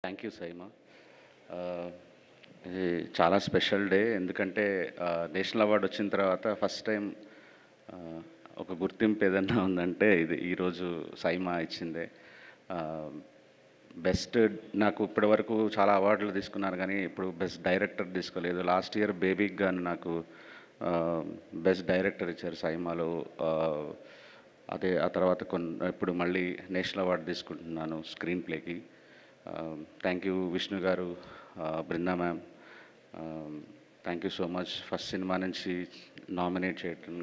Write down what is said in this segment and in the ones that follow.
Thank you SIIMA. ఇది చాలా special day. ఎందుకంటే నేషనల్ అవార్డు వచ్చిన తర్వాత ఫస్ట్ టైం ఒక గుర్తింపు ఏదన్నా ఉందంటే ఇది ఈరోజు సైమా ఇచ్చిందే. బెస్ట్ నాకు ఇప్పటివరకు చాలా అవార్డులు తీసుకున్నారు కానీ ఇప్పుడు బెస్ట్ డైరెక్టర్ తీసుకోలేదు. లాస్ట్ ఇయర్ బేబీకి గాను నాకు బెస్ట్ డైరెక్టర్ ఇచ్చారు సైమాలో. అదే ఆ తర్వాత ఇప్పుడు మళ్ళీ నేషనల్ అవార్డు తీసుకుంటున్నాను స్క్రీన్ ప్లేకి. థ్యాంక్ యూ విష్ణు గారు, Brinda ma'am, thank you so much. First cinema నుంచి నామినేట్ చేయటం,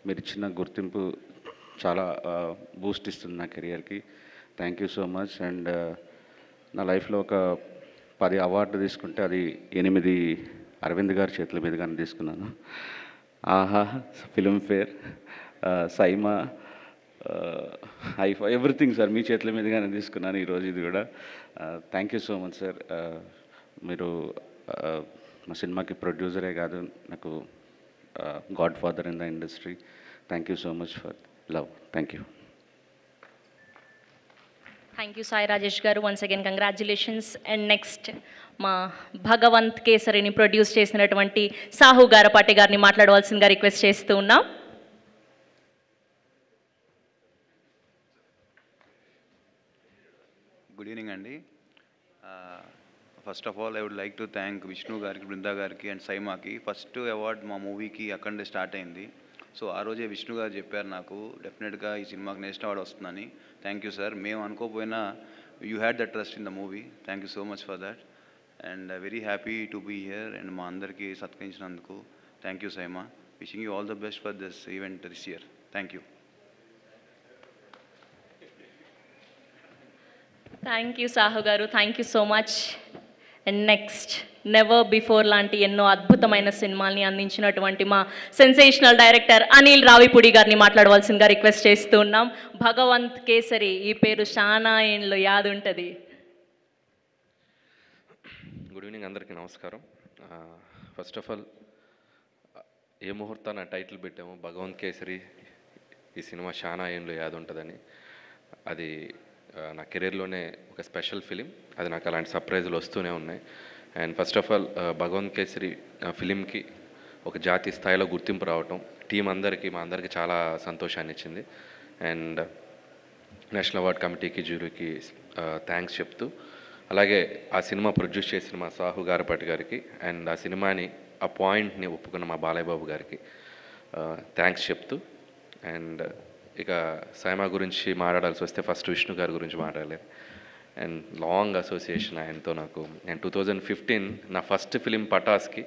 మీరు ఇచ్చిన గుర్తింపు చాలా బూస్ట్ ఇస్తుంది నా కెరియర్కి. Thank you so much. And నా లైఫ్లో ఒక 10 అవార్డు తీసుకుంటే అది 8 అరవింద్ గారి చేతుల మీదుగానే తీసుకున్నాను. ఆహా, Filmfare, SIIMA, IIFA, everything sir మీ చేతుల మీదుగానే తీసుకున్నాను ఈరోజు ఇది కూడా. Thank you so much sir. మీరు మా సినిమాకి ప్రొడ్యూసరే కాదు, నాకు godfather in the industry. Thank you so much for love. Thank you. Thank you Sai Rajesh గారు. Once again congratulations. And next మా భగవంత్ కేసరిని ప్రొడ్యూస్ చేసినటువంటి సాహు గారపాటి గారిని మాట్లాడవలసిందిగా రిక్వెస్ట్ చేస్తూ ఉన్నాం. గుడ్ ఈవినింగ్ అండి. First of all I would like to thank Vishnu గారికి, బృందా గారికి అండ్ సైమాకి. ఫస్ట్ అవార్డ్ మా మూవీకి అక్కడే స్టార్ట్ అయింది. సో ఆ రోజే విష్ణు గారు చెప్పారు నాకు డెఫినెట్గా ఈ సినిమాకి నేషనల్ అవార్డ్ వస్తుందని. Thank you sir. మేము అనుకోకపోయినా you had the trust in the movie. Thank you so much for that. And very happy to be here and మా అందరికీ సత్కరించినందుకు thank you SIIMA. Wishing you all the best for this event this year. Thank you. Thank you Sahu గారు. Thank you so much. And next never before లాంటి ఎన్నో అద్భుతమైన సినిమాల్ని అందించినటువంటి మా సెన్సేషనల్ డైరెక్టర్ అనిల్ రావిపూడి గారిని మాట్లాడవలసిందిగా రిక్వెస్ట్ చేస్తూ ఉన్నాం. భగవంత్ కేసరి, ఈ పేరు చాలా ఏండ్లో యాద్ ఉంటుంది. గుడ్ ఈవినింగ్, అందరికీ నమస్కారం. ఫస్ట్ ఆఫ్ ఆల్ ఏ ముహూర్తాన టైటిల్ పెట్టాము భగవంత్ కేసరి, ఈ సినిమా చాలా ఏండ్లో యాద్ ఉంటుందని. అది నా కెరీర్లోనే ఒక స్పెషల్ ఫిలిం. అది నాకు అలాంటి సర్ప్రైజులు వస్తూనే ఉన్నాయి. And first of all Bhagavanth Kesari ఫిలింకి ఒక జాతీయ స్థాయిలో గుర్తింపు రావటం టీం అందరికీ, మా అందరికీ చాలా సంతోషాన్ని ఇచ్చింది. అండ్ నేషనల్ అవార్డ్ కమిటీకి, జ్యూరీకి థ్యాంక్స్ చెప్తూ, అలాగే ఆ సినిమా ప్రొడ్యూస్ చేసిన మా సాహు గారపాటి గారికి అండ్ ఆ సినిమాని, ఆ పాయింట్ని ఒప్పుకున్న మా బాలయ్య బాబు గారికి థ్యాంక్స్ చెప్తూ, అండ్ ఇక సైమా గురించి మాట్లాడాల్సి వస్తే ఫస్ట్ విష్ణు గారి గురించి మాట్లాడలేదు. అండ్ లాంగ్ అసోసియేషన్ ఆయనతో నాకు. నేను 2015 నా ఫస్ట్ ఫిలిం పటాస్కి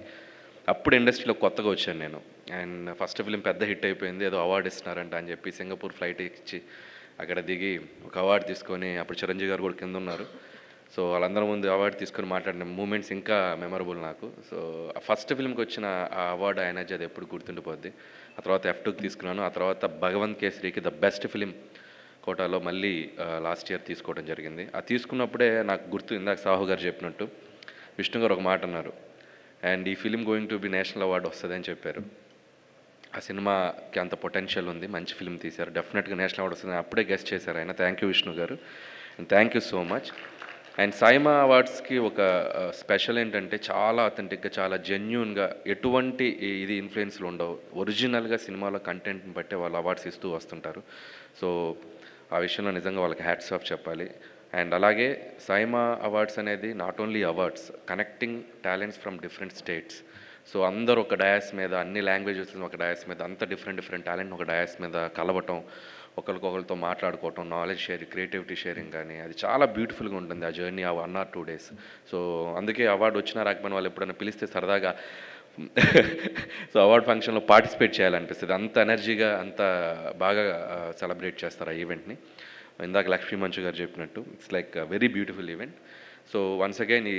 అప్పుడు ఇండస్ట్రీలో కొత్తగా వచ్చాను నేను. అండ్ ఫస్ట్ ఫిలిం పెద్ద హిట్ అయిపోయింది, ఏదో అవార్డు ఇస్తున్నారంట అని చెప్పి సింగపూర్ ఫ్లైట్ ఇచ్చి అక్కడ దిగి ఒక అవార్డు తీసుకొని, అప్పుడు చిరంజీవి గారు కూడా కింద ఉన్నారు. సో వాళ్ళందరి ముందు అవార్డు తీసుకొని మాట్లాడిన మూమెంట్స్ ఇంకా మెమరబుల్ నాకు. సో ఆ ఫస్ట్ ఫిల్మ్కి వచ్చిన ఆ అవార్డు ఎనర్జీ అది ఎప్పుడు గుర్తుండిపోద్ది. ఆ తర్వాత F2కి తీసుకున్నాను. ఆ తర్వాత భగవంత్ కేసరికి ద బెస్ట్ ఫిలిం కోటాలో మళ్ళీ లాస్ట్ ఇయర్ తీసుకోవడం జరిగింది. ఆ తీసుకున్నప్పుడే నాకు గుర్తు, ఇందాక సాహు గారు చెప్పినట్టు విష్ణు గారు ఒక మాట అన్నారు, అండ్ ఈ film going to be national award వస్తుంది అని చెప్పారు. ఆ సినిమాకి అంత పొటెన్షియల్ ఉంది, మంచి ఫిలిం తీశారు, డెఫినెట్గా నేషనల్ అవార్డు వస్తుంది అప్పుడే గెస్ట్ చేశారు ఆయన. థ్యాంక్ యూ విష్ణు గారు, and thank you so much. And SIIMA అవార్డ్స్కి ఒక స్పెషల్ ఏంటంటే చాలా అథెంటిక్గా, చాలా జెన్యూన్గా, ఎటువంటి ఇది ఇన్ఫ్లుయెన్స్లు ఉండవు. ఒరిజినల్గా సినిమాలో కంటెంట్ని బట్టే వాళ్ళు అవార్డ్స్ ఇస్తూ వస్తుంటారు. సో ఆ విషయంలో నిజంగా వాళ్ళకి హ్యాట్స్ ఆఫ్ చెప్పాలి. అండ్ అలాగే సైమా అవార్డ్స్ అనేది not only awards, connecting talents from different states. So అందరూ ఒక డయాస్ మీద, అన్ని లాంగ్వేజెస్ ఒక డయాస్ మీద, అంత డిఫరెంట్ టాలెంట్ ఒక డయాస్ మీద కలవటం, ఒకరికొకరితో మాట్లాడుకోవటం, నాలెడ్జ్ షేరింగ్, క్రియేటివిటీ షేరింగ్ కానీ, అది చాలా బ్యూటిఫుల్గా ఉంటుంది ఆ జర్నీ, ఆ 1 or 2 days. సో అందుకే అవార్డు వచ్చినా రాకపోయినా వాళ్ళు ఎప్పుడైనా పిలిస్తే సరదాగా సో అవార్డ్ ఫంక్షన్లో పార్టిసిపేట్ చేయాలనిపిస్తుంది. అంత ఎనర్జీగా, అంత బాగా సెలబ్రేట్ చేస్తారు ఆ ఈవెంట్ని. ఇందాక లక్ష్మీ మంచు గారు చెప్పినట్టు it's like very beautiful event. So once again ఈ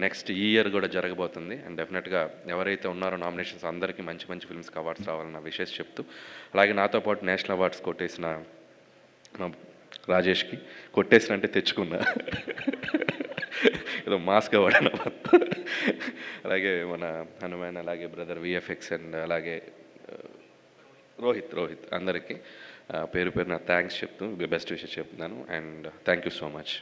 నెక్స్ట్ ఇయర్ కూడా జరగబోతుంది. అండ్ డెఫినెట్గా ఎవరైతే ఉన్నారో నామినేషన్స్ అందరికీ మంచి మంచి ఫిల్మ్స్కి అవార్డ్స్ రావాలన్న విషయం చెప్తూ, అలాగే నాతో పాటు నేషనల్ అవార్డ్స్ కొట్టేసిన మా రాజేష్కి, కొట్టేసిన అంటే తెచ్చుకున్నా ఏదో మాస్గా వాడిన, అలాగే మన హనుమాన్, అలాగే బ్రదర్ VFX అండ్ అలాగే రోహిత్ అందరికీ పేరు పేరున థ్యాంక్స్ చెప్తూ బెస్ట్ విషయం చెప్తున్నాను. And thank you so much.